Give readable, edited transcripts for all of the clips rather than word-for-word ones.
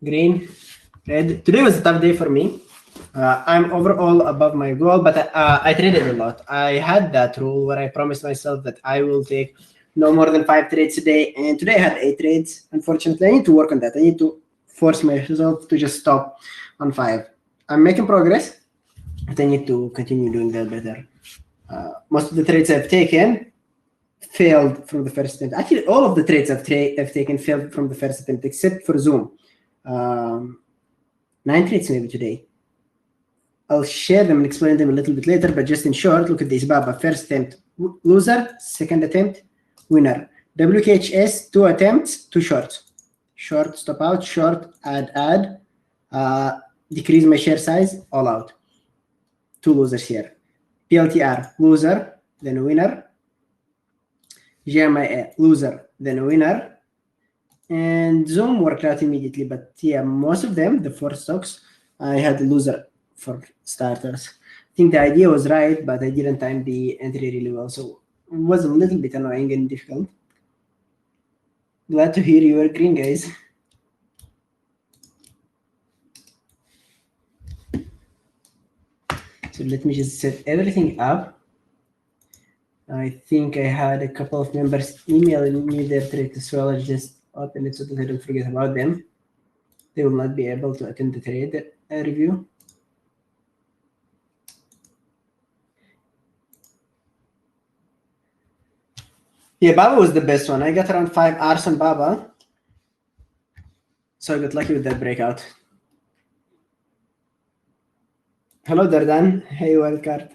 green, red. Today was a tough day for me. I'm overall above my goal, but I traded a lot. I had that rule where I promised myself that I will take no more than 5 trades a day, and today I had 8 trades. Unfortunately, I need to work on that. I need to force myself to just stop on 5. I'm making progress, but I need to continue doing that better. Most of the trades I've taken failed from the first attempt. Actually, all of the trades I've taken failed from the first attempt, except for Zoom. 9 trades maybe today. I'll share them and explain them a little bit later, but just in short, look at this. Baba, first attempt, loser, second attempt, winner. WKHS, 2 attempts, 2 shorts. Short, stop out, short, add, decrease my share size, all out. 2 losers here. PLTR, loser, then a winner. JMIA, loser, then a winner. And Zoom worked out immediately, but yeah, most of them, the 4 stocks, I had a loser for starters. I think the idea was right, but I didn't time the entry really well, so it was a little bit annoying and difficult. Glad to hear you are green, guys. So let me just set everything up. I think I had a couple of members emailing me their trade as well. I just open it so that I don't forget about them. They will not be able to attend the trade review. Yeah, Baba was the best one. I got around 5 Rs on Baba. So I got lucky with that breakout. Hello, Dardan. Hey, wildcard.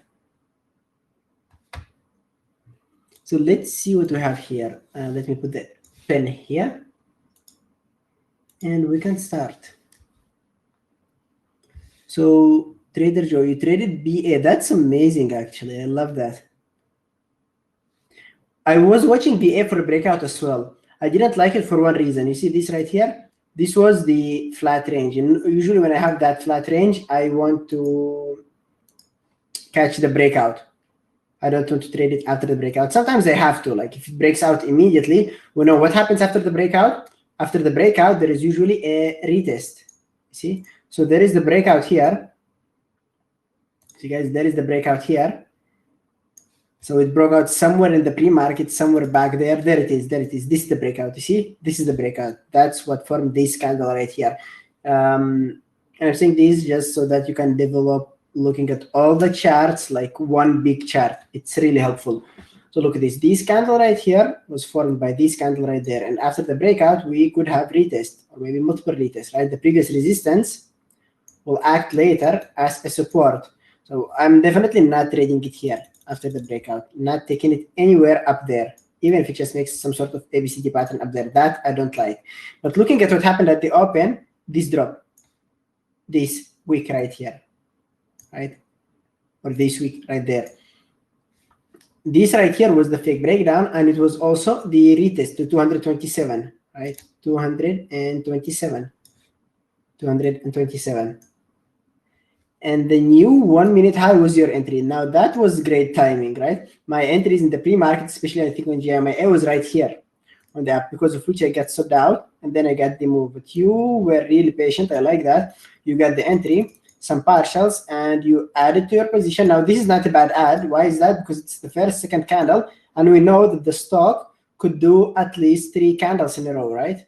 So let's see what we have here. Let me put the pen here. And we can start. So Trader Joe, you traded BA. That's amazing, actually. I love that. I was watching BA for a breakout as well. I didn't like it for one reason. You see this right here? This was the flat range. And usually when I have that flat range, I want to catch the breakout. I don't want to trade it after the breakout. Sometimes I have to. Like if it breaks out immediately, we know what happens after the breakout. After the breakout, there is usually a retest. See? So there is the breakout here. See, guys, there is the breakout here. So it broke out somewhere in the pre-market, somewhere back there. There it is. There it is. This is the breakout. You see? This is the breakout. That's what formed this candle right here. And I'm saying this just so that you can develop looking at all the charts like one big chart. It's really helpful. So look at this. This candle right here was formed by this candle right there. And after the breakout, we could have retest or maybe multiple retests, right? The previous resistance will act later as a support. So I'm definitely not trading it here after the breakout, not taking it anywhere up there, even if it just makes some sort of ABCD pattern up there. That I don't like. But looking at what happened at the open, this drop, this week right here, right? Or this week right there. This right here was the fake breakdown, and it was also the retest to 227, right? 227. And the new 1 minute high was your entry. Now that was great timing, right? My entries in the pre-market, especially I think on JMIA, was right here on the app, because of which I got sold out and then I got the move. But you were really patient. I like that. You got the entry, some partials, and you added to your position. Now this is not a bad add. Why is that? Because it's the first, second candle, and we know that the stock could do at least 3 candles in a row, right?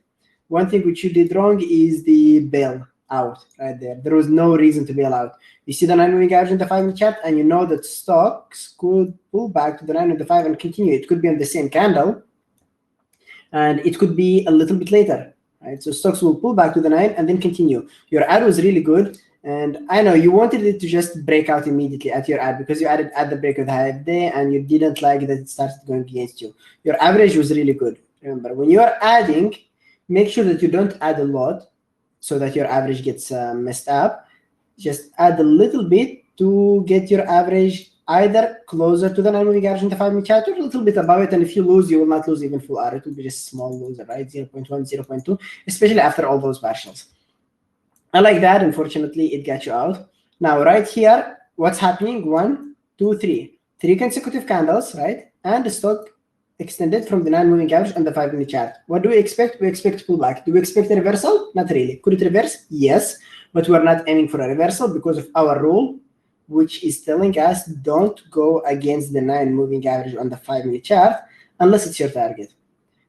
One thing which you did wrong is the bail out right there. There was no reason to bail out. You see the 9-moving average in the 5-minute chart, and you know that stocks could pull back to the 9 and the 5 and continue. It could be on the same candle, and it could be a little bit later, right? So stocks will pull back to the 9 and then continue. Your ad was really good, and I know you wanted it to just break out immediately at your ad because you added at the break of the high day, and you didn't like that it started going against you. Your average was really good. Remember, when you are adding, make sure that you don't add a lot so that your average gets messed up. Just add a little bit to get your average either closer to the 9-moving average in the 5-minute chart or a little bit above it. And if you lose, you will not lose even full R. It will be just small loser, right? 0.1, 0.2, especially after all those partials. I like that. Unfortunately, it got you out. Now, right here, what's happening? 1, 2, 3. 3 consecutive candles, right? And the stock extended from the 9-moving average on the 5-minute chart. What do we expect? We expect pullback. Do we expect a reversal? Not really. Could it reverse? Yes, but we're not aiming for a reversal because of our rule, which is telling us don't go against the 9-moving average on the 5-minute chart unless it's your target.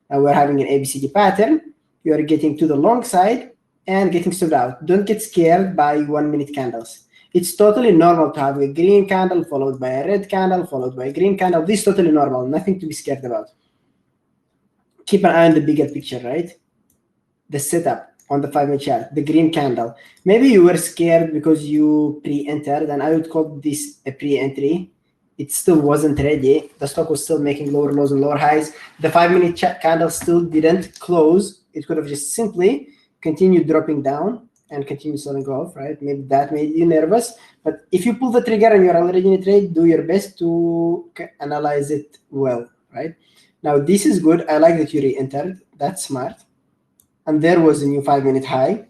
Now we're having an ABCD pattern. You are getting to the long side and getting stopped out. Don't get scared by 1-minute candles. It's totally normal to have a green candle followed by a red candle followed by a green candle. This is totally normal, nothing to be scared about. Keep an eye on the bigger picture, right? The setup on the 5-minute chart, the green candle. Maybe you were scared because you pre-entered, and I would call this a pre-entry. It still wasn't ready. The stock was still making lower lows and lower highs. The 5-minute candle still didn't close. It could have just simply continued dropping down and continue selling off, right? Maybe that made you nervous. But if you pull the trigger and you're already in a trade, do your best to analyze it well, right? Now, this is good. I like that you re-entered. That's smart. And there was a new 5-minute high.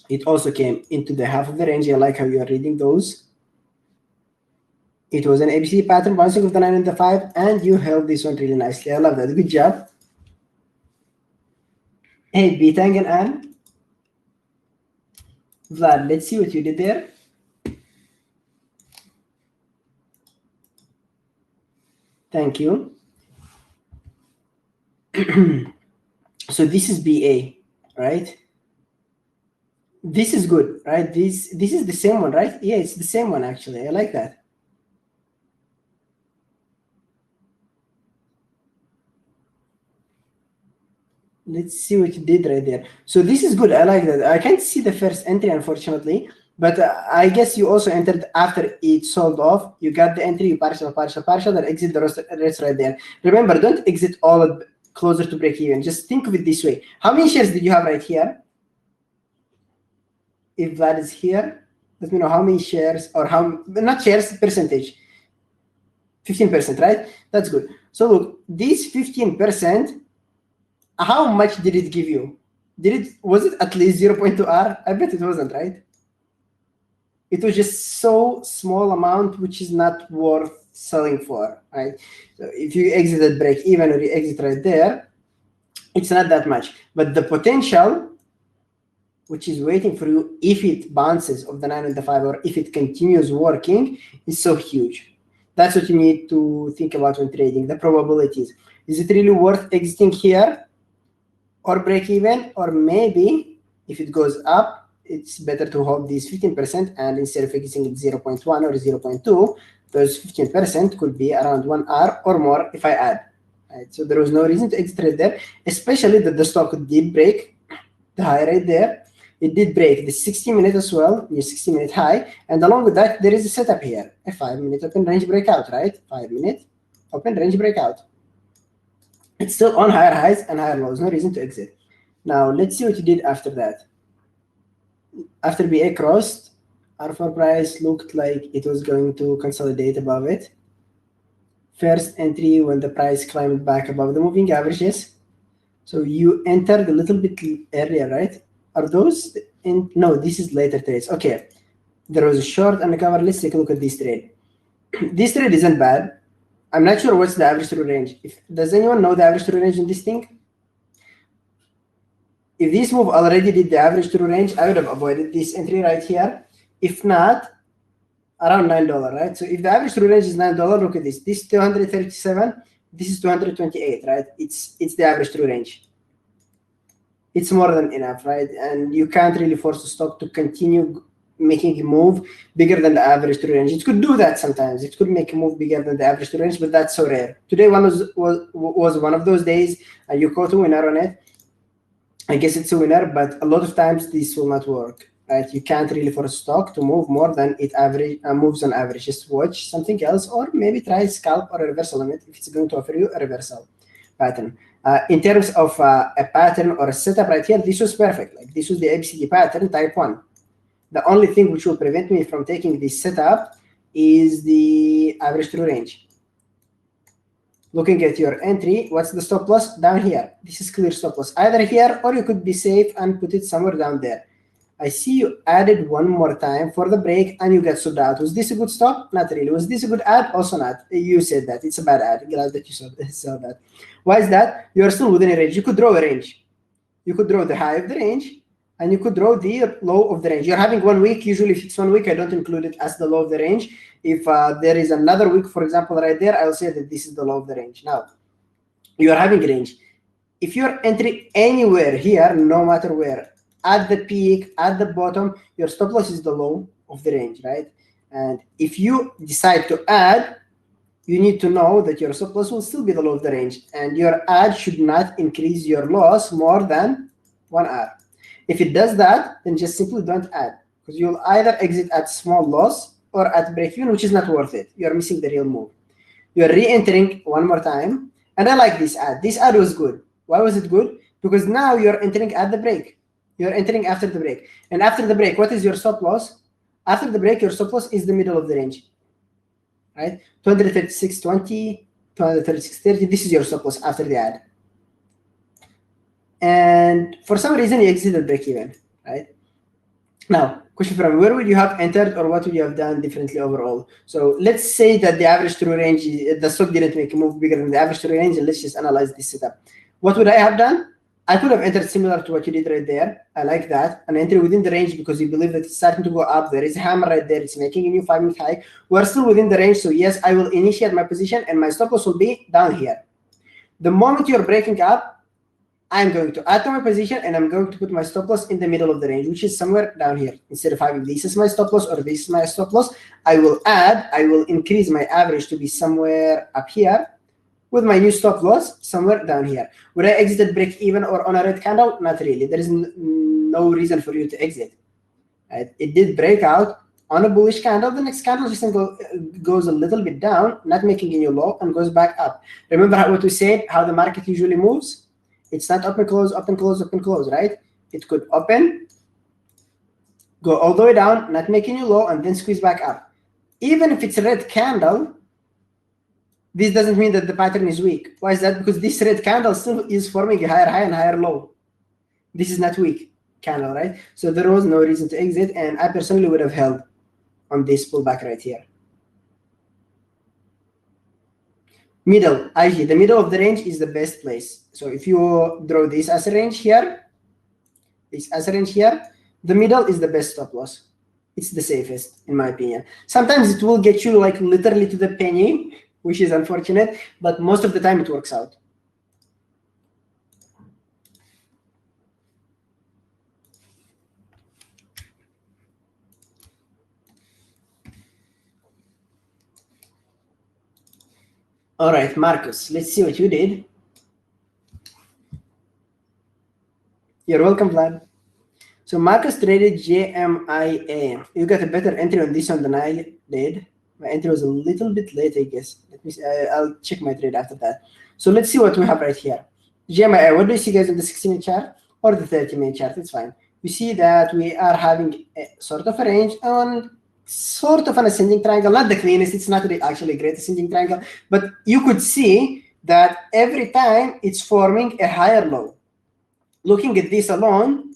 It also came into the half of the range. I like how you are reading those. It was an ABC pattern, bouncing of the 9 and the 5, and you held this one really nicely. I love that. Good job. Hey, Bitang and Anne. Vlad, let's see what you did there. Thank you. So this is BA, right? This is good, right? This is the same one, right? Yeah, it's the same one actually. I like that. Let's see what you did right there. So this is good. I like that. I can't see the first entry, unfortunately, but I guess you also entered after it sold off. You got the entry, you partial, then exit the rest right there. Remember, don't exit all closer to break even. Just think of it this way. How many shares did you have right here? If Vlad is here, let me know how many shares, or how, not shares, percentage. 15%, right? That's good. So look, this 15%, how much did it give you? Was it at least 0.2 R? I bet it wasn't, right? It was just so small amount, which is not worth selling for, right? So if you exit at break even or you exit right there, it's not that much. But the potential, which is waiting for you if it bounces of the 9 and the 5, or if it continues working, is so huge. That's what you need to think about when trading, the probabilities. Is it really worth exiting here or break even? Or maybe if it goes up, it's better to hold these 15%, and instead of exiting at 0.1 or 0.2, those 15% could be around 1 R or more if I add. Right? So there was no reason to exit right there, especially that the stock did break the high right there. It did break the 60-minute as well, the 60-minute high, and along with that, there is a setup here, a 5-minute open range breakout, right? 5-minute open range breakout. It's still on higher highs and higher lows, no reason to exit. Now, let's see what you did after that. After BA crossed, alpha price looked like it was going to consolidate above it. First entry when the price climbed back above the moving averages. So you entered a little bit earlier, right? Are those in? No, this is later trades. Okay, there was a short undercover. Let's take a look at this trade. This trade isn't bad. I'm not sure what's the average true range. Does anyone know the average true range in this thing? If this move already did the average true range, I would have avoided this entry right here. If not, around $9, right? So if the average true range is $9, look at this. This is 237. This is 228, right? It's the average true range. It's more than enough, right? And you can't really force the stock to continue making a move bigger than the average true range. It could do that sometimes. It could make a move bigger than the average true range, but that's so rare. Today was one of those days, and you caught a winner on it. I guess it's a winner, but a lot of times this will not work, right? You can't really force stock to move more than it moves on average. Just watch something else, or maybe try scalp or a reversal on it if it's going to offer you a reversal pattern. In terms of a pattern or a setup right here, this was perfect. Like this was the ABCD pattern type 1. The only thing which will prevent me from taking this setup is the average true range. Looking at your entry, what's the stop loss? Down here. This is clear stop loss. Either here, or you could be safe and put it somewhere down there. I see you added one more time for the break and you get sold out. Was this a good stop? Not really. Was this a good ad? Also not. You said that. It's a bad ad. Glad that you saw that. Why is that? You are still within a range. You could draw a range. You could draw the high of the range and you could draw the low of the range. You're having 1 week. Usually if it's 1 week, I don't include it as the low of the range. If there is another week, for example, right there, I'll say that this is the low of the range. Now, you are having a range. If you're entering anywhere here, no matter where, at the peak, at the bottom, your stop loss is the low of the range, right? And if you decide to add, you need to know that your stop loss will still be the low of the range, and your add should not increase your loss more than 1 hour. If it does that, then just simply don't add, because you'll either exit at small loss or at break even, which is not worth it. You're missing the real move. You're re-entering one more time, and I like this ad. This ad was good. Why was it good? Because now you're entering at the break. You're entering after the break. And after the break, what is your stop loss? After the break, your stop loss is the middle of the range, right? 236.20, 236.30. This is your stop loss after the ad. And for some reason, you exited break even, right? Now, question from where would you have entered or what would you have done differently overall? So let's say that the average true range, the stock didn't make a move bigger than the average true range, and let's just analyze this setup. What would I have done? I could have entered similar to what you did right there. I like that. And enter within the range because you believe that it's starting to go up. There is a hammer right there. It's making a new 5-minute high. We're still within the range. So yes, I will initiate my position and my stop loss will be down here. The moment you're breaking up, I'm going to add to my position and I'm going to put my stop loss in the middle of the range, which is somewhere down here. Instead of having this is my stop loss or this is my stop loss, I will increase my average to be somewhere up here, with my new stop loss somewhere down here. Would I exit at break even or on a red candle? Not really. There is no reason for you to exit. Right? It did break out on a bullish candle. The next candle just goes a little bit down, not making a new low, and goes back up. Remember what we said, how the market usually moves? It's not open, close, open, close, open, close, right? It could open, go all the way down, not making a new low, and then squeeze back up. Even if it's a red candle, this doesn't mean that the pattern is weak. Why is that? Because this red candle still is forming a higher high and higher low. This is not weak candle, right? So there was no reason to exit, and I personally would have held on this pullback right here. Middle, IG, the middle of the range is the best place. So if you draw this as a range here, this as a range here, the middle is the best stop loss. It's the safest, in my opinion. Sometimes it will get you like literally to the penny, which is unfortunate, but most of the time it works out. All right, Marcus, let's see what you did. You're welcome, Vlad. So Marcus traded JMIA. You got a better entry on this one than I did. My entry was a little bit late, I guess. Let me see. I'll check my trade after that. So let's see what we have right here. JMIA, what do you see, guys, on the 60-minute chart or the 30-minute chart? It's fine. We see that we are having a sort of a range on sort of an ascending triangle, not the cleanest. It's not actually a great ascending triangle, but you could see that every time it's forming a higher low. Looking at this alone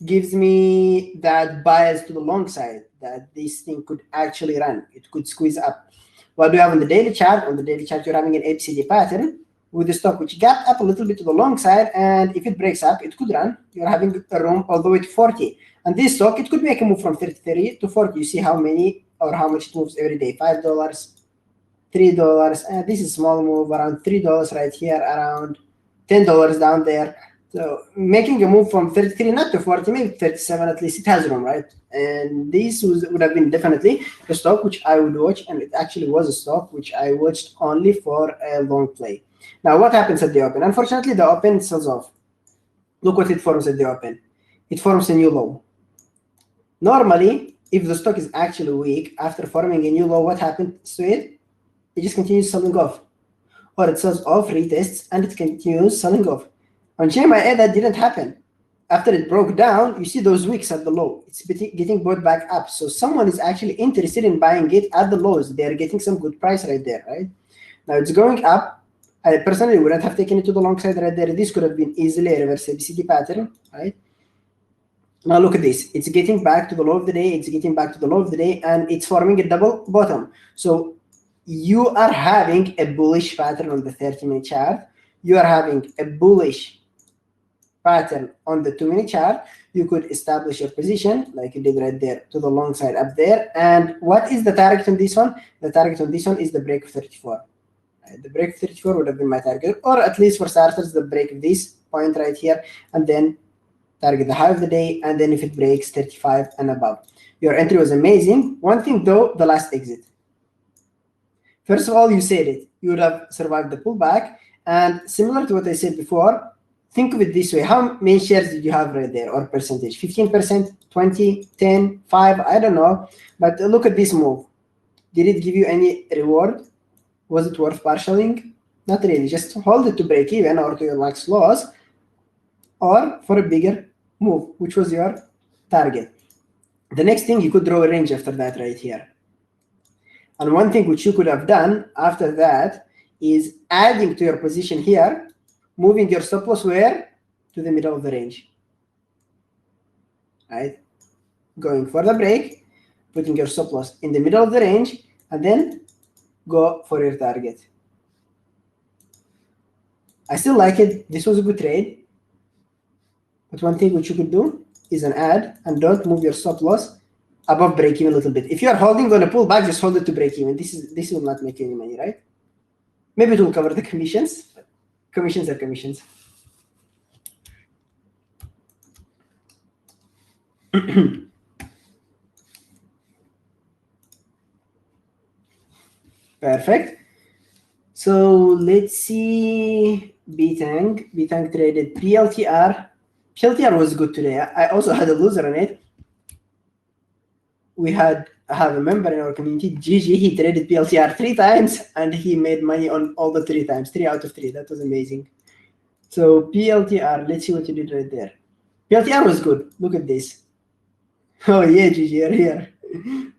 gives me that bias to the long side, that this thing could actually run. It could squeeze up. What do you have on the daily chart? On the daily chart, you're having an ABCD pattern with the stock which gapped up a little bit to the long side, and if it breaks up, it could run. You're having a room all the way to 40. And this stock, it could make a move from 33 to 40. You see how many or how much it moves every day. $5, $3, and this is a small move, around $3 right here, around $10 down there. So making a move from 33 not to 40, maybe 37 at least, it has room, right? And this would have been definitely a stock which I would watch, and it actually was a stock which I watched only for a long play. Now, what happens at the open? Unfortunately, the open sells off. Look what it forms at the open. It forms a new low. Normally, if the stock is actually weak, after forming a new low, what happens to it? It just continues selling off. Or it sells off, retests, and it continues selling off. On JMIA, that didn't happen. After it broke down, you see those wicks at the low. It's getting bought back up. So someone is actually interested in buying it at the lows. They're getting some good price right there, right? Now it's going up. I personally wouldn't have taken it to the long side right there. This could have been easily a reverse ABCD pattern, right? Now look at this. It's getting back to the low of the day. It's getting back to the low of the day, and it's forming a double bottom. So you are having a bullish pattern on the 30-minute chart. You are having a bullish pattern on the 2-minute chart. You could establish your position like you did right there to the long side up there. And what is the target on this one? The target on this one is the break of 34. The break of 34 would have been my target, or at least for starters, the break of this point right here, and then target the high of the day, and then if it breaks 35 and above. Your entry was amazing. One thing though, the last exit. First of all, you said it. You would have survived the pullback. And similar to what I said before, think of it this way. How many shares did you have right there, or percentage? 15%, 20, 10, 5, I don't know. But look at this move. Did it give you any reward? Was it worth partialing? Not really. Just hold it to break even or to your max loss, or for a bigger move, which was your target. The next thing, you could draw a range after that right here. And one thing which you could have done after that is adding to your position here, moving your stop loss where? To the middle of the range. Right? Going for the break, putting your stop loss in the middle of the range, and then go for your target. I still like it. This was a good trade. But one thing which you could do is an add, and don't move your stop loss above break even a little bit. If you are holding on a pullback, just hold it to break even. This will not make you any money, right? Maybe it will cover the commissions. But commissions are commissions. Perfect. So let's see. B-Tank traded PLTR. PLTR was good today. I also had a loser on it. We have a member in our community, Gigi. He traded PLTR 3 times, and he made money on all the 3 times. 3 out of 3. That was amazing. So PLTR, let's see what you did right there. PLTR was good. Look at this. Oh yeah, Gigi, you're here.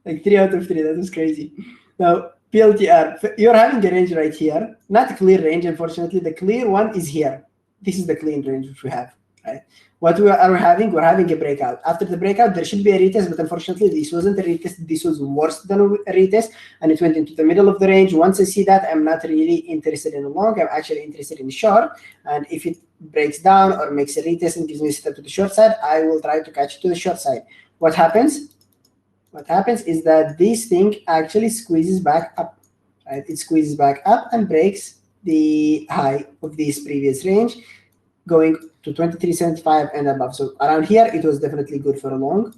Like 3 out of 3. That was crazy. Now PLTR, you're having a range right here. Not a clear range, unfortunately. The clear one is here. This is the clean range which we have. Right? What are we having? We're having a breakout. After the breakout, there should be a retest, but unfortunately, this wasn't a retest. This was worse than a retest, and it went into the middle of the range. Once I see that, I'm not really interested in a long. I'm actually interested in the short. And if it breaks down or makes a retest and gives me a setup to the short side, I will try to catch it to the short side. What happens? What happens is that this thing actually squeezes back up. Right? It squeezes back up and breaks the high of this previous range, going to 23.75 and above. So around here, it was definitely good for a long,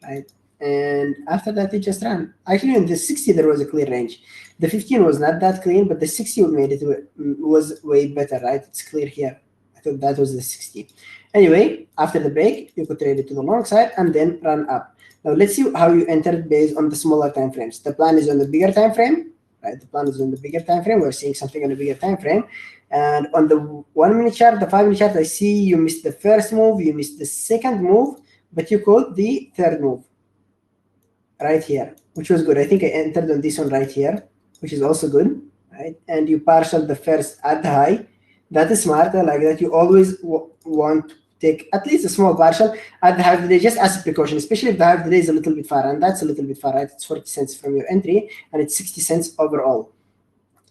right? And after that, it just ran. Actually, in the 60, there was a clear range. The 15 was not that clean, but the 60 made it was way better, right? It's clear here. I thought that was the 60. Anyway, after the break, you could trade it to the long side and then run up. Now let's see how you entered based on the smaller time frames. The plan is on the bigger time frame, right? The plan is on the bigger time frame. We're seeing something on the bigger time frame. And on the 1-minute chart, the 5-minute chart, I see you missed the first move, you missed the second move, but you caught the third move right here, which was good. I think I entered on this one right here, which is also good, right? And you partialed the first at the high. That is smart. I like that. You always want to take at least a small partial at the high of the day, just as a precaution, especially if the high of the day is a little bit far, and that's a little bit far, right? It's 40 cents from your entry, and it's 60 cents overall.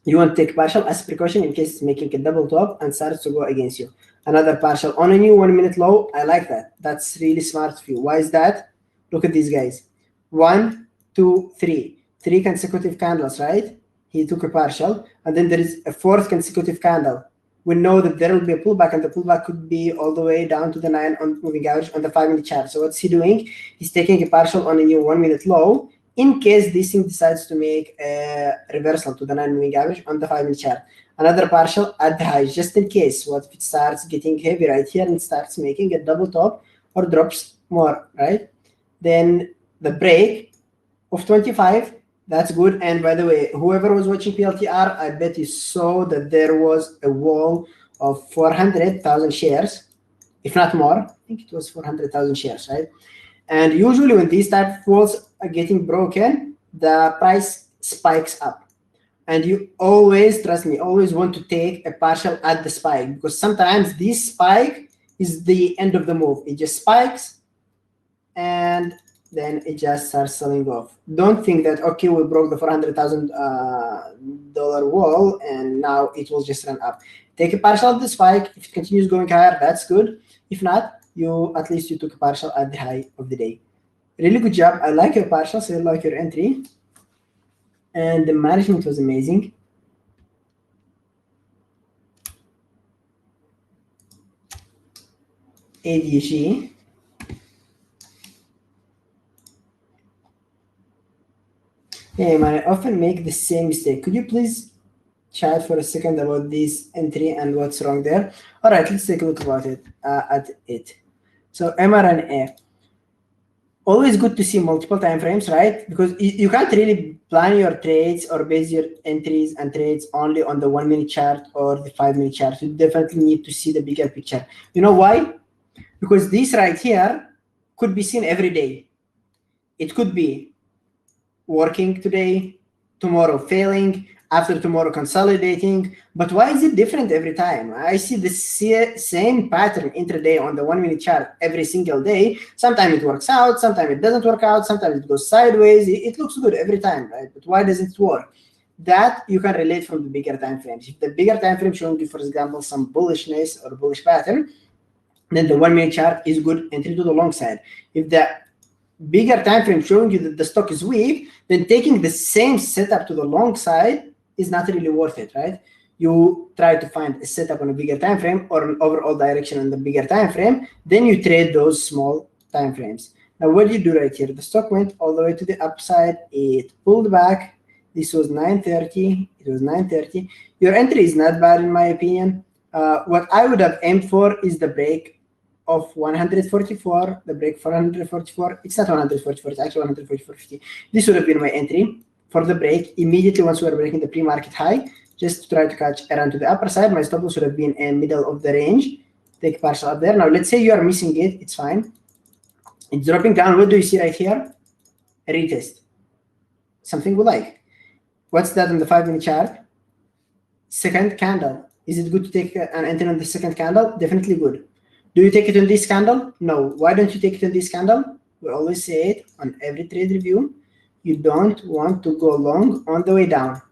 You want to take partial as a precaution in case it's making a double top and starts to go against you. Another partial on a new 1-minute low. I like that. That's really smart of you. Why is that? Look at these guys. 1, 2, 3. 3 consecutive candles, right? He took a partial. And then there is a 4th consecutive candle. We know that there will be a pullback, and the pullback could be all the way down to the 9 on moving average on the 5-minute chart. So what's he doing? He's taking a partial on a new 1-minute low, in case this thing decides to make a reversal to the 9 moving average on the 5-minute chart. Another partial at the highs, just in case. What if it starts getting heavy right here and starts making a double top or drops more, right? Then the break of 25, that's good. And by the way, whoever was watching PLTR, I bet you saw that there was a wall of 400,000 shares, if not more. I think it was 400,000 shares, right? And usually when these type of walls are getting broken, the price spikes up. And you always, trust me, always want to take a partial at the spike, because sometimes this spike is the end of the move. It just spikes, then it just starts selling off. Don't think that, okay, we broke the $400,000 wall and now it will just run up. Take a partial at the spike. If it continues going higher, that's good. If not, at least you took a partial at the high of the day. Really good job. I like your partial, so I like your entry. And the management was amazing. ADG. Hey man, I often make the same mistake. Could you please chat for a second about this entry and what's wrong there? All right, let's take a look about it at it. So MRNF. Always good to see multiple time frames, right? Because you can't really plan your trades or base your entries and trades only on the 1 minute chart or the 5 minute chart. You definitely need to see the bigger picture. You know why? Because this right here could be seen every day. It could be working today, tomorrow failing, after tomorrow consolidating. But why is it different every time? I see the same pattern intraday on the 1 minute chart every single day. Sometimes it works out, sometimes it doesn't work out, sometimes it goes sideways. It looks good every time, right? But why doesn't it work? That you can relate from the bigger time frames. If the bigger time frame showing you, for example, some bullishness or bullish pattern, then the 1 minute chart is good entry to the long side. If the bigger time frame showing you that the stock is weak, then taking the same setup to the long side is not really worth it, right? You try to find a setup on a bigger time frame or an overall direction on the bigger time frame, then you trade those small time frames. Now, what do you do right here? The stock went all the way to the upside. It pulled back. This was 930. It was 930. Your entry is not bad in my opinion. What I would have aimed for is the break of 144, the break for 144. It's not 144, it's actually 144.50. This would have been my entry for the break immediately once we were breaking the pre-market high, just to try to catch around to the upper side. My stop loss would have been in middle of the range. Take partial up there. Now let's say you are missing it, it's fine. It's dropping down. What do you see right here? A retest. Something we like. What's that on the 5 minute chart? Second candle. Is it good to take an entry on the second candle? Definitely good. Do you take it on this candle? No. Why don't you take it on this candle? We always say it on every trade review. You don't want to go long on the way down,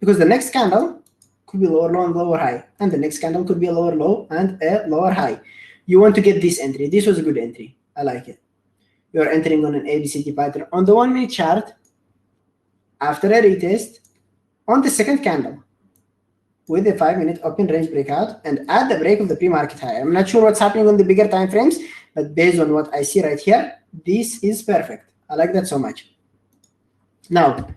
because the next candle could be lower low and lower high, and the next candle could be a lower low and a lower high. You want to get this entry. This was a good entry. I like it. You're entering on an ABCD pattern on the 1 minute chart after a retest on the second candle with a 5 minute open range breakout and at the break of the pre-market high. I'm not sure what's happening on the bigger time frames, but based on what I see right here, this is perfect. I like that so much. Now,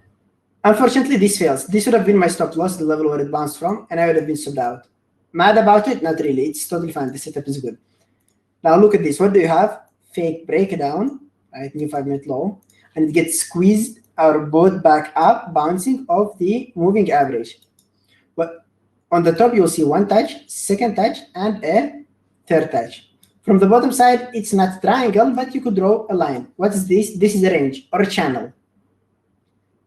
unfortunately, this fails. This would have been my stop loss, the level where it bounced from, and I would have been sold out. Mad about it? Not really. It's totally fine. The setup is good. Now look at this. What do you have? Fake breakdown, right? New 5 minute low, and it gets squeezed or bought back up, bouncing off the moving average. But on the top, you'll see one touch, second touch, and a third touch. From the bottom side, it's not a triangle, but you could draw a line. What is this? This is a range or a channel.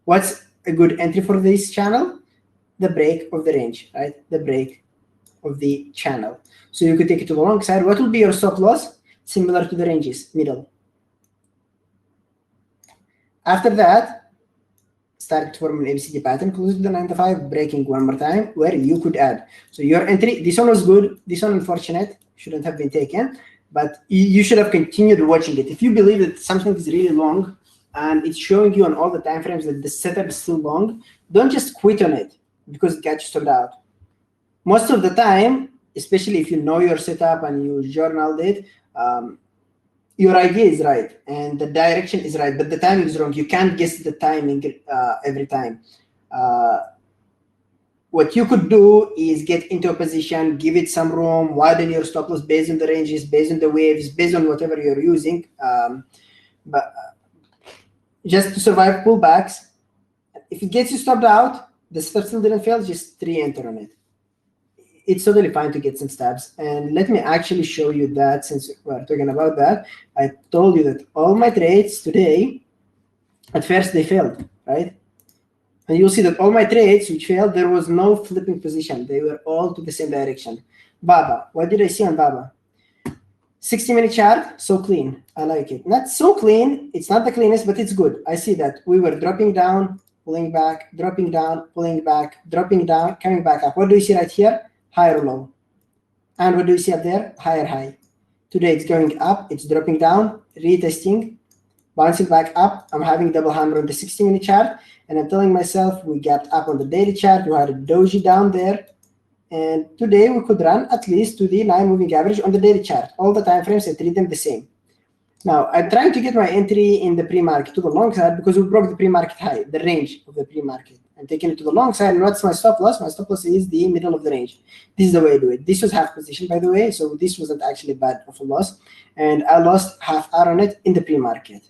What's a good entry for this channel? The break of the range, right? The break of the channel. So you could take it to the long side. What will be your stop loss? Similar to the ranges, middle. After that, start to form an ABCD pattern, close to the 9 to 5, breaking one more time, where you could add. So your entry, this one was good. This one, unfortunate, shouldn't have been taken, but you should have continued watching it. If you believe that something is really long, and it's showing you on all the time frames that the setup is still long, don't just quit on it because it got you sold out. Most of the time, especially if you know your setup and you journaled it, your idea is right and the direction is right, but the timing is wrong. You can't guess the timing every time. What you could do is get into a position, give it some room, widen your stop loss based on the ranges, based on the waves, based on whatever you're using. But just to survive pullbacks. If it gets you stopped out, the setup still didn't fail, just re-enter on it. It's totally fine to get some stabs. And let me actually show you that, since we're talking about that. I told you that all my trades today, at first they failed, right? And you'll see that all my trades which failed, there was no flipping position. They were all to the same direction. Baba, what did I see on Baba? 60-minute chart, so clean. I like it. Not so clean. It's not the cleanest, but it's good. I see that we were dropping down, pulling back, dropping down, pulling back, dropping down, coming back up. What do you see right here? Higher low. And what do you see up there? Higher high. Today it's going up, it's dropping down, retesting, bouncing back up. I'm having double hammer on the 60-minute chart, and I'm telling myself we got up on the daily chart. We had a doji down there, and today we could run at least to the 9 moving average on the daily chart. All the time frames, I treat them the same. Now I'm trying to get my entry in the pre-market to the long side because we broke the pre-market high, the range of the pre-market. I'm taking it to the long side, and what's my stop loss? My stop loss is the middle of the range. This is the way I do it. This was half position, by the way, so this wasn't actually bad of a loss, and I lost half R on it in the pre-market.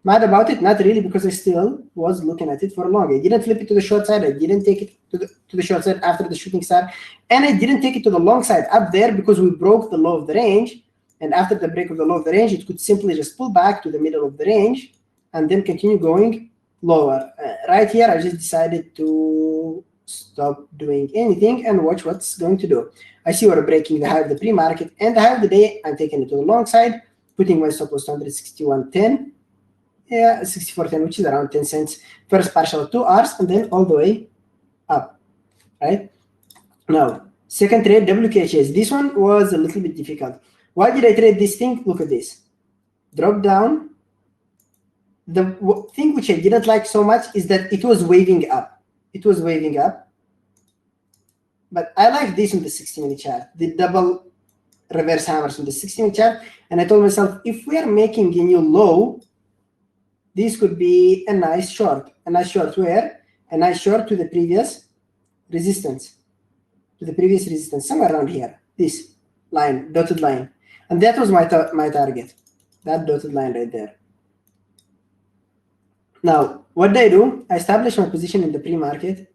Mad about it? Not really, because I still was looking at it for long. I didn't flip it to the short side. I didn't take it to the short side after the shooting star, and I didn't take it to the long side up there because we broke the low of the range. And after the break of the low of the range, it could simply just pull back to the middle of the range and then continue going lower. Right here, I just decided to stop doing anything and watch what's going to do. I see we're breaking the high of the pre-market and the high of the day. I'm taking it to the long side, putting my stop loss to 161.10. Yeah, 64.10, which is around 10 cents. First partial 2 hours and then all the way up, right? Now, second trade, WKHS. This one was a little bit difficult. Why did I trade this thing? Look at this. Drop down. The thing which I didn't like so much is that it was waving up. It was waving up. But I like this on the 60-minute chart, the double reverse hammers on the 60-minute chart. And I told myself, if we are making a new low, this could be a nice short. A nice short where? A nice short to the previous resistance. To the previous resistance, somewhere around here. This line, dotted line. And that was my target, that dotted line right there. Now, what did I do? I established my position in the pre-market.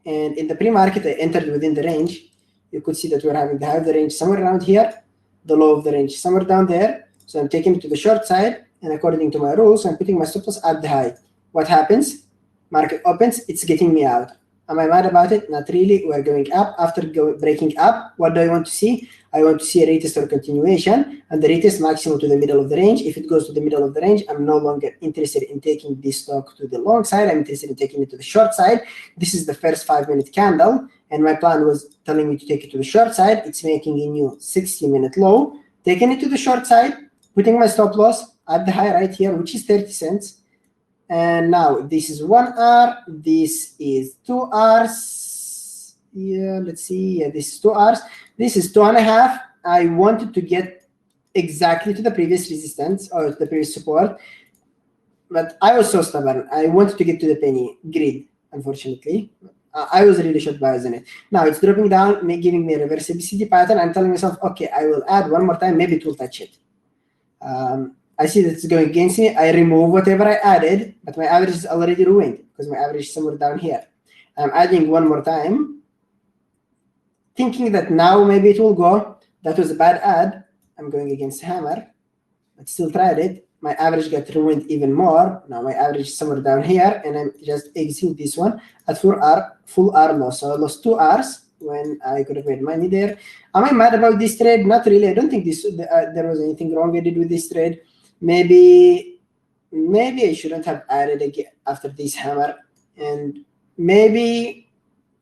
And in the pre-market, I entered within the range. You could see that we're having the high of the range somewhere around here, the low of the range somewhere down there. So I'm taking it to the short side. And according to my rules, I'm putting my stop loss at the high. What happens? Market opens, it's getting me out. Am I mad about it? Not really. We're going up. After breaking up, what do I want to see? I want to see a retest or continuation, and the retest maximum to the middle of the range. If it goes to the middle of the range, I'm no longer interested in taking this stock to the long side. I'm interested in taking it to the short side. This is the first 5-minute candle, and my plan was telling me to take it to the short side. It's making a new 60-minute low, taking it to the short side, putting my stop loss at the high right here, which is 30 cents. And now this is 1 hour, this is 2 hours. Yeah, let's see. Yeah, this is 2 hours. This is 2.5. I wanted to get exactly to the previous resistance or the previous support, but I was so stubborn. I wanted to get to the penny grid, unfortunately. I was really short buyers in it. Now it's dropping down, giving me a reverse ABCD pattern. I'm telling myself, okay, I will add one more time. Maybe it will touch it. I see that it's going against me. I remove whatever I added, but my average is already ruined because my average is somewhere down here. I'm adding one more time, thinking that now maybe it will go. That was a bad add. I'm going against hammer, but still tried it. My average got ruined even more. Now my average is somewhere down here, and I'm just exiting this one at full R loss. So I lost 2 Rs when I could have made money there. Am I mad about this trade? Not really. I don't think there was anything wrong I did with this trade. Maybe I shouldn't have added again after this hammer, and maybe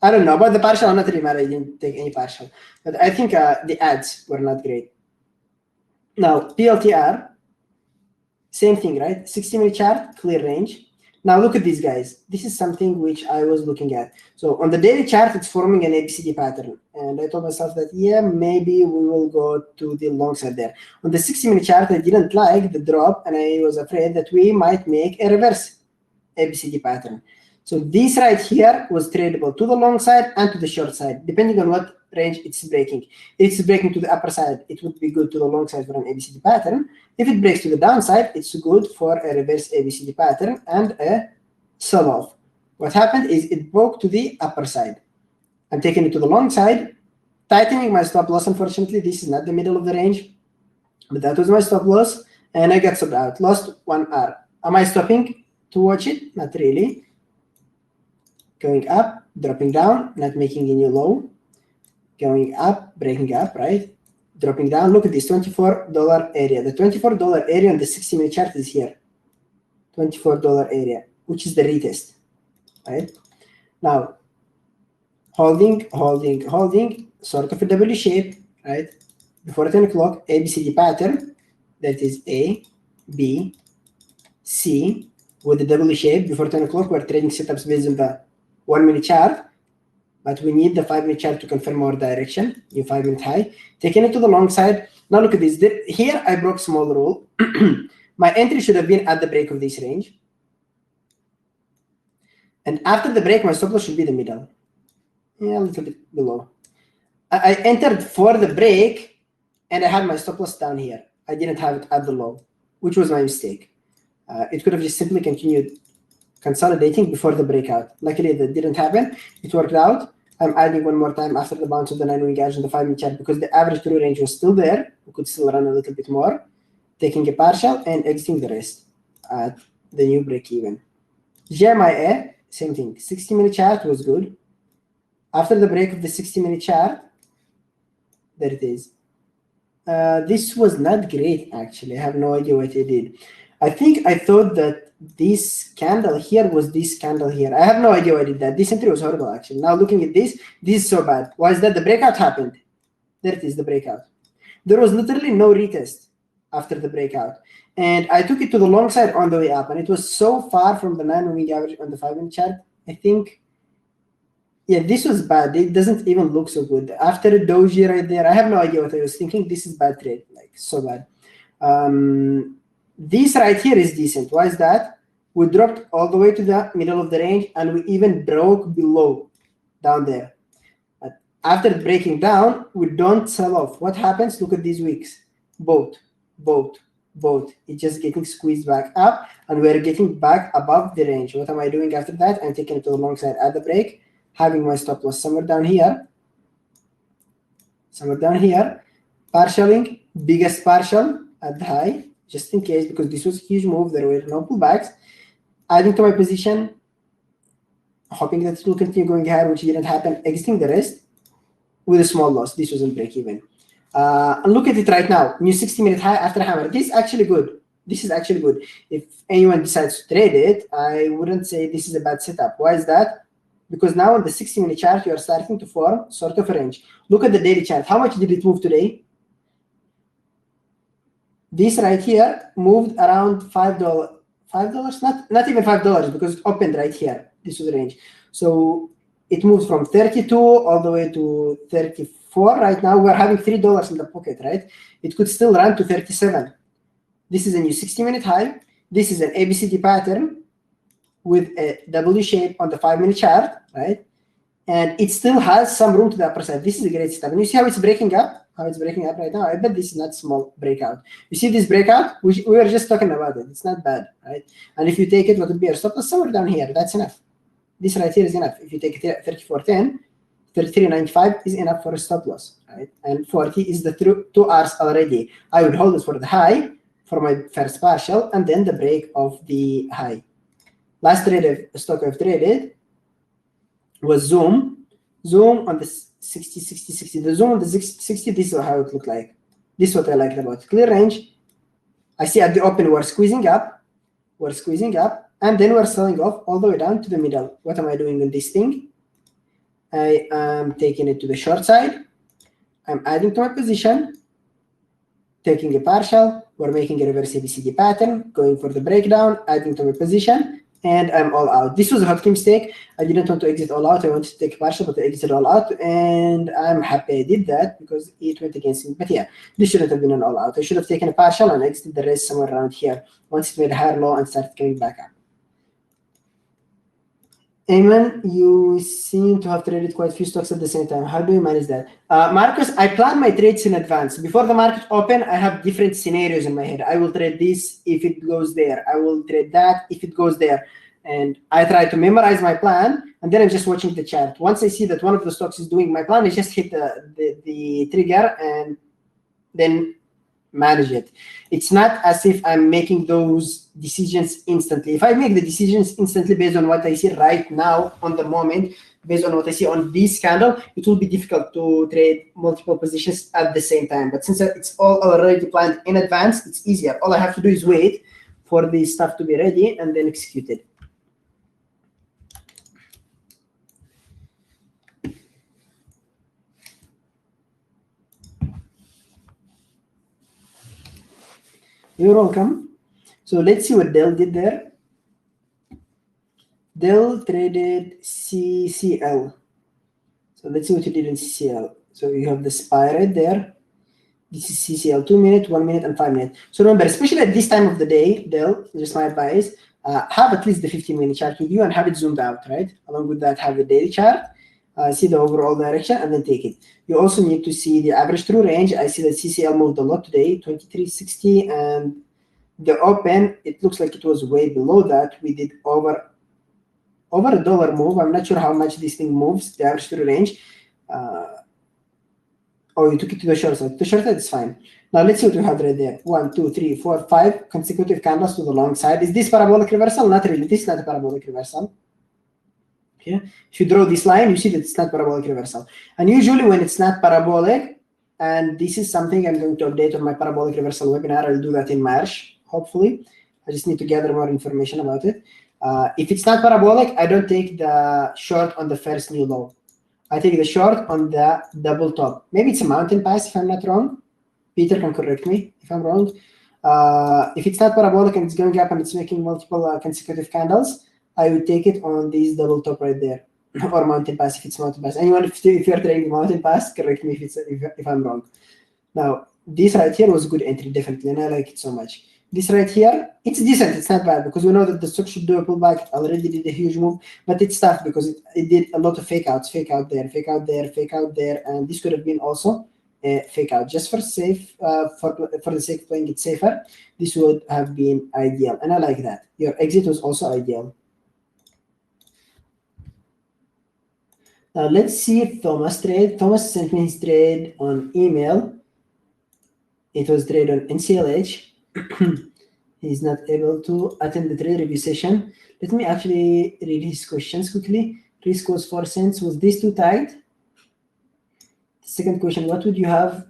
I don't know about the partial. I'm not really mad. I didn't take any partial, but I think the ads were not great. Now PLTR, same thing, right? 60-minute chart, clear range. Now look at these guys. This is something which I was looking at. So on the daily chart, it's forming an ABCD pattern. And I told myself that, yeah, maybe we will go to the long side there. On the 60-minute chart, I didn't like the drop, and I was afraid that we might make a reverse ABCD pattern. So this right here was tradable to the long side and to the short side, depending on what range it's breaking. If it's breaking to the upper side, it would be good to the long side for an ABCD pattern. If it breaks to the downside, it's good for a reverse ABCD pattern and a sell-off. What happened is it broke to the upper side. I'm taking it to the long side, tightening my stop loss. Unfortunately, this is not the middle of the range, but that was my stop loss, and I got sold out. Lost 1 R. Am I stopping to watch it? Not really. Going up, dropping down, not making a new low. Going up, breaking up, right? dropping down. Look at this $24 area. The $24 area on the 60-minute chart is here. $24 area, which is the retest, right? Now, holding, sort of a W shape, right? Before 10 o'clock, ABCD pattern, that is A, B, C, with the W shape. Before 10 o'clock, we're trading setups based on the 1-minute chart, but we need the 5-minute chart to confirm our direction, new 5-minute high. Taking it to the long side. Now look at this. Here I broke small rule. My entry should have been at the break of this range. And after the break, my stop loss should be the middle. Yeah, a little bit below. I entered for the break, and I had my stop loss down here. I didn't have it at the low, which was my mistake. It could have just simply continued consolidating before the breakout. Luckily, that didn't happen. It worked out. I'm adding one more time after the bounce of the 9-minute gauge on the 5-minute chart because the average true range was still there. We could still run a little bit more, taking a partial and exiting the rest at the new break even. JMIA, same thing. 60-minute chart was good. After the break of the 60-minute chart, there it is. This was not great, actually. I have no idea what it did. I think I thought that this candle here was this candle here. I have no idea why I did that. This entry was horrible, actually. Now looking at this is so bad. Why is that? The breakout happened. There it is, the breakout. There was literally no retest after the breakout. And I took it to the long side on the way up. And it was so far from the 9-minute average on the 5-minute chart. I think, yeah, this was bad. It doesn't even look so good. After a doji right there, I have no idea what I was thinking. This is bad trade, like so bad. This right here is decent. Why is that? We dropped all the way to the middle of the range, and we even broke below down there. But after breaking down, we don't sell off. What happens? Look at these wicks. Both. It's just getting squeezed back up, and we're getting back above the range. What am I doing after that? I'm taking it to the long side at the break, having my stop loss somewhere down here. Partialing, biggest partial at the high, just in case, because this was a huge move. There were no pullbacks. Adding to my position, hoping that it will continue going higher, which didn't happen. Exiting the rest with a small loss. This wasn't break even. And look at it right now. New 60-minute high after hammer. This is actually good. If anyone decides to trade it, I wouldn't say this is a bad setup. Why is that? Because now on the 60-minute chart, you are starting to form sort of a range. Look at the daily chart. How much did it move today? This right here moved around $5. Not even $5, because it opened right here. This was the range. So it moved from 32 all the way to 34. Right now we're having $3 in the pocket, right? It could still run to 37. This is a new 60-minute high. This is an ABCD pattern with a W shape on the 5-minute chart, right? And it still has some room to the upper side. This is a great setup. And you see how it's breaking up? Right now. I bet this is not small breakout. You see this breakout? We were just talking about it. It's not bad, right? And if you take it, what would be your stop loss? Somewhere down here. That's enough. This right here is enough. If you take it 34.10, 33.95 is enough for a stop loss, right? And 40 is the 2 hours already. I would hold it for the high for my first partial, and then the break of the high. Last stock I've traded was Zoom on the 60. The Zoom on the 60, this is how it looked like. This is what I liked about it. Clear range. I see at the open we're squeezing up, and then we're selling off all the way down to the middle. What am I doing in this thing? I am taking it to the short side. I'm adding to my position, taking a partial. We're making a reverse ABCD pattern, going for the breakdown, adding to my position, and I'm all out. This was a hotkey mistake. I didn't want to exit all out. I wanted to take a partial, but I exited all out, and I'm happy I did that because it went against me. But yeah, this shouldn't have been an all out. I should have taken a partial and exited the rest somewhere around here once it made a higher low and started coming back up. Ayman, you seem to have traded quite a few stocks at the same time. How do you manage that? Marcus, I plan my trades in advance. Before the market open, I have different scenarios in my head. I will trade this if it goes there. I will trade that if it goes there. And I try to memorize my plan, and then I'm just watching the chart. Once I see that one of the stocks is doing my plan, I just hit the trigger and then manage it. It's not as if I'm making those decisions instantly. If I make the decisions instantly based on what I see right now on the moment, based on what I see on this candle, it will be difficult to trade multiple positions at the same time. But since it's all already planned in advance, it's easier. All I have to do is wait for the stuff to be ready and then execute it. You're welcome. So let's see what Dell did there. Dell traded CCL. So let's see what you did in CCL. So you have the SPY right there. This is CCL 2 minute, 1 minute, and 5 minutes. So remember, especially at this time of the day, Dell, just my advice, have at least the 15-minute chart with you and have it zoomed out, right? Along with that, have the daily chart, see the overall direction, and then take it. You also need to see the average true range. I see that CCL moved a lot today, 2360, and the open, it looks like it was way below that. We did over a dollar move. I'm not sure how much this thing moves, the average true range. Oh, you took it to the short side. The short side is fine. Now let's see what we have right there. 1, 2, 3, 4, 5 consecutive candles to the long side. Is this parabolic reversal? Not really. This is not a parabolic reversal. Okay. If you draw this line, you see that it's not parabolic reversal. And usually when it's not parabolic, and this is something I'm going to update on my parabolic reversal webinar. I'll do that in March, hopefully. I just need to gather more information about it. If it's not parabolic, I don't take the short on the first new low. I take the short on the double top. Maybe it's a mountain pass if I'm not wrong. Peter can correct me if I'm wrong. If it's not parabolic and it's going up and it's making multiple consecutive candles, I would take it on this double top right there. Or mountain pass if it's mountain pass. Anyone, if you're trading mountain pass, correct me if I'm wrong. Now, this right here was a good entry, definitely, and I like it so much. This right here, it's decent, it's not bad, because we know that the stock should do a pullback. It already did a huge move, but it's tough because it did a lot of fake outs, fake out there, fake out there, fake out there, and this could have been also a fake out. Just for safe, for the sake of playing it safer, this would have been ideal, and I like that. Your exit was also ideal. Now let's see if Thomas trade. Thomas sent me his trade on email. It was trade on NCLH. He's not able to attend the trade review session. Let me actually read his questions quickly. Risk was 4 cents. Was this too tight? The second question, what would you have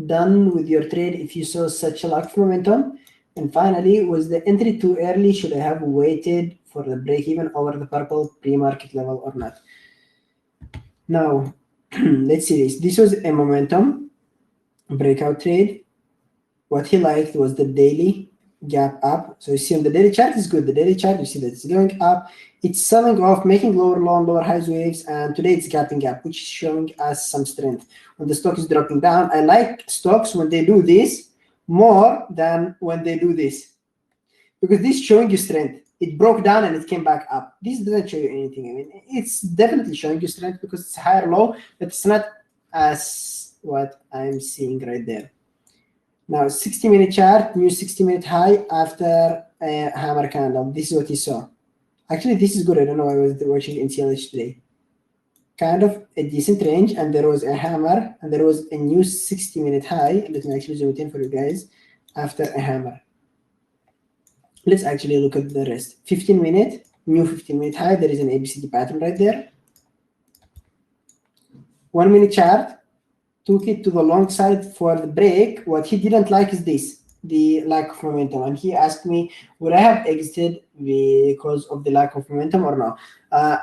done with your trade if you saw such a lack of momentum? And finally, was the entry too early? Should I have waited for the break even over the purple pre-market level or not? Now, let's see this. This was a momentum breakout trade. What he liked was the daily gap up. So you see on the daily chart is good. The daily chart, you see that it's going up. It's selling off, making lower low and lower highs waves. And today it's gapping up, which is showing us some strength. When the stock is dropping down, I like stocks when they do this more than when they do this. Because this is showing you strength. It broke down and it came back up. This doesn't show you anything. I mean, it's definitely showing you strength because it's higher low, but it's not as what I'm seeing right there. Now, 60-minute chart, new 60-minute high after a hammer candle. This is what you saw. Actually, this is good. I don't know why I was watching NCLH today. Kind of a decent range, and there was a hammer, and there was a new 60-minute high. Let me actually zoom it in for you guys. After a hammer. Let's actually look at the rest. 15-minute, new 15-minute high. There is an ABCD pattern right there. 1 minute chart. Took it to the long side for the break. What he didn't like is this, the lack of momentum. And he asked me, would I have exited because of the lack of momentum or no?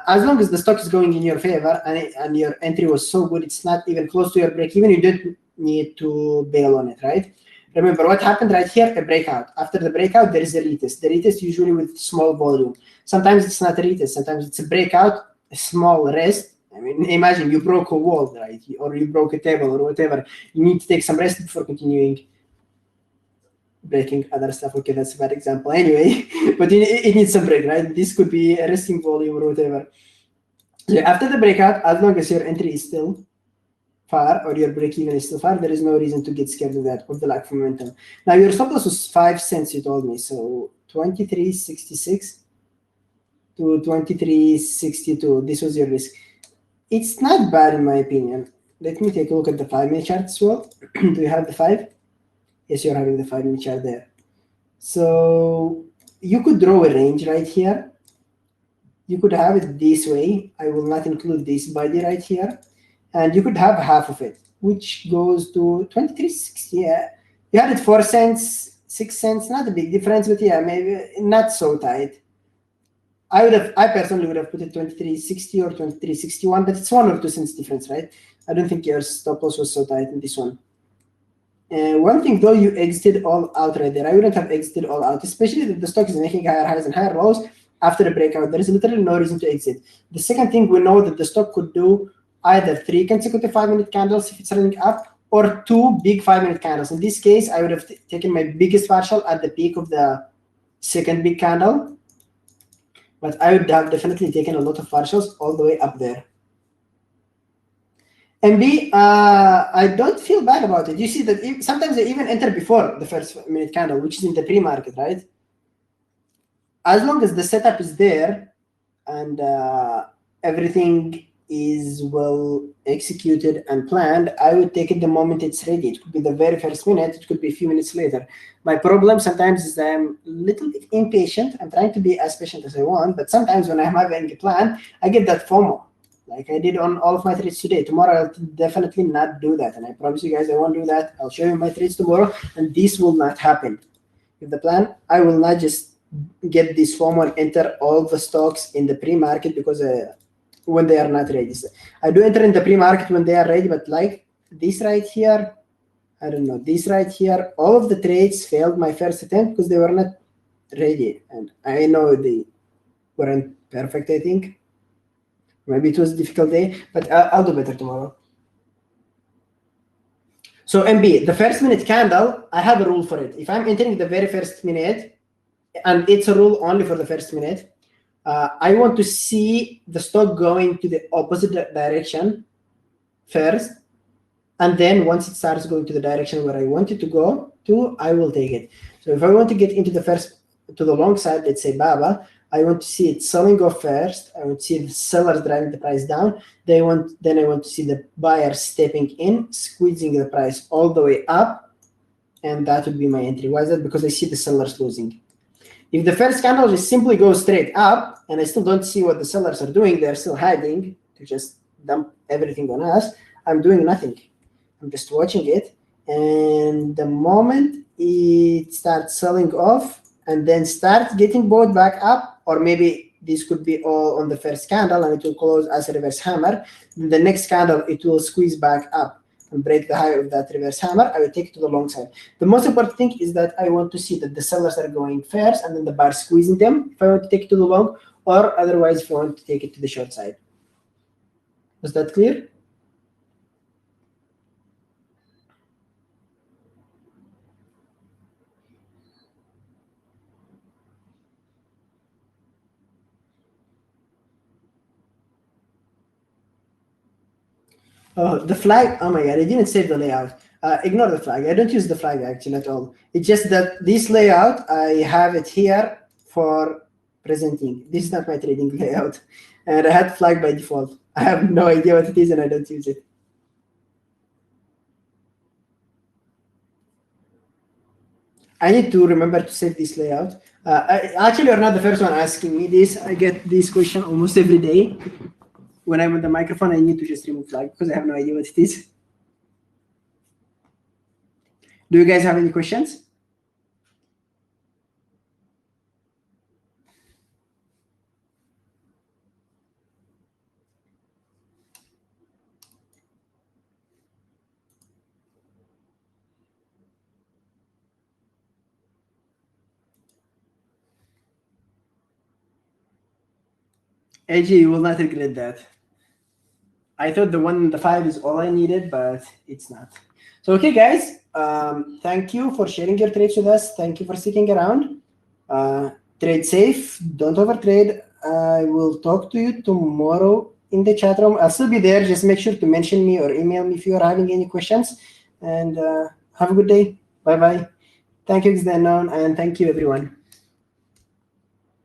As long as the stock is going in your favor and your entry was so good, it's not even close to your break even, you don't need to bail on it, right? Remember what happened right here, a breakout. After the breakout, there is a retest. The retest usually with small volume. Sometimes it's not a retest, sometimes it's a breakout, a small rest. I mean, imagine you broke a wall, right? Or you broke a table or whatever. You need to take some rest before continuing breaking other stuff. Okay, that's a bad example anyway, but it needs some break, right? This could be a resting volume or whatever. So after the breakout, as long as your entry is still far or your break even is still far, there is no reason to get scared of that, of the lack of momentum. Now, your stop loss was 5 cents, you told me. So 23.66 to 23.62. This was your risk. It's not bad in my opinion. Let me take a look at the 5-minute chart as well. Do you have the 5? Yes, you're having the 5-minute chart there. So you could draw a range right here. you could have it this way. I will not include this body right here. And you could have half of it, which goes to 23.60. Yeah. You had it 4 cents, 6 cents, not a big difference, but yeah, maybe not so tight. I personally would have put it 23.60 or 23.61, but it's 1 or 2 cents difference, right? I don't think your stop loss was so tight in this one. One thing though, you exited all out right there. I wouldn't have exited all out, especially if the stock is making higher highs and higher lows after a breakout. There is literally no reason to exit. The second thing, we know that the stock could do either 3 consecutive 5-minute candles if it's running up, or 2 big 5-minute candles. In this case, I would have taken my biggest partial at the peak of the second big candle, but I would have definitely taken a lot of partials all the way up there. MB, I don't feel bad about it. You see that sometimes they even enter before the first minute candle, which is in the pre-market, right? As long as the setup is there and everything is well executed and planned, I would take it the moment it's ready. It could be the very first minute, it could be a few minutes later. My problem sometimes is that I'm a little bit impatient. I'm trying to be as patient as I want, but sometimes when I'm having a plan, I get that FOMO. Like I did on all of my trades today. Tomorrow I'll definitely not do that. And I promise you guys I won't do that. I'll show you my trades tomorrow, and this will not happen. With the plan, I will not just get this FOMO and enter all the stocks in the pre-market because when they are not ready. I do enter in the pre-market when they are ready, but like this right here, I don't know, this right here, all of the trades failed my first attempt because they were not ready. And I know they weren't perfect, I think. Maybe it was a difficult day, but I'll do better tomorrow. So MB, the first minute candle, I have a rule for it. If I'm entering the very first minute, and it's a rule only for the first minute, I want to see the stock going to the opposite direction first, and then once it starts going to the direction where I want it to go to, I will take it. So if I want to get into the long side, let's say BABA, I want to see it selling off first. I want to see the sellers driving the price down. Then I want to see the buyers stepping in, squeezing the price all the way up, and that would be my entry. Why is that? Because I see the sellers losing. If the first candle just simply goes straight up, and I still don't see what the sellers are doing, they're still hiding to just dump everything on us, I'm doing nothing. I'm just watching it, and the moment it starts selling off and then starts getting bought back up, or maybe this could be all on the first candle and it will close as a reverse hammer, then the next candle it will squeeze back up and break the high of that reverse hammer, I will take it to the long side. The most important thing is that I want to see that the sellers are going first and then the bar squeezing them if I want to take it to the long, or otherwise if I want to take it to the short side. Was that clear? Oh, the flag, oh my God, I didn't save the layout. Ignore the flag. I don't use the flag actually at all. It's just that this layout, I have it here for presenting. This is not my trading layout. And I had flag by default. I have no idea what it is and I don't use it. I need to remember to save this layout. Actually, you're not the first one asking me this. I get this question almost every day. When I'm on the microphone, I need to just remove flag because I have no idea what it is. Do you guys have any questions? AG, you will not regret that. I thought the 1 and the 5 is all I needed, but it's not. So, okay, guys, thank you for sharing your trades with us. Thank you for sticking around. Trade safe. Don't overtrade. I will talk to you tomorrow in the chat room. I'll still be there. Just make sure to mention me or email me if you are having any questions. And have a good day. Bye-bye. Thank you, Xenon, and thank you, everyone.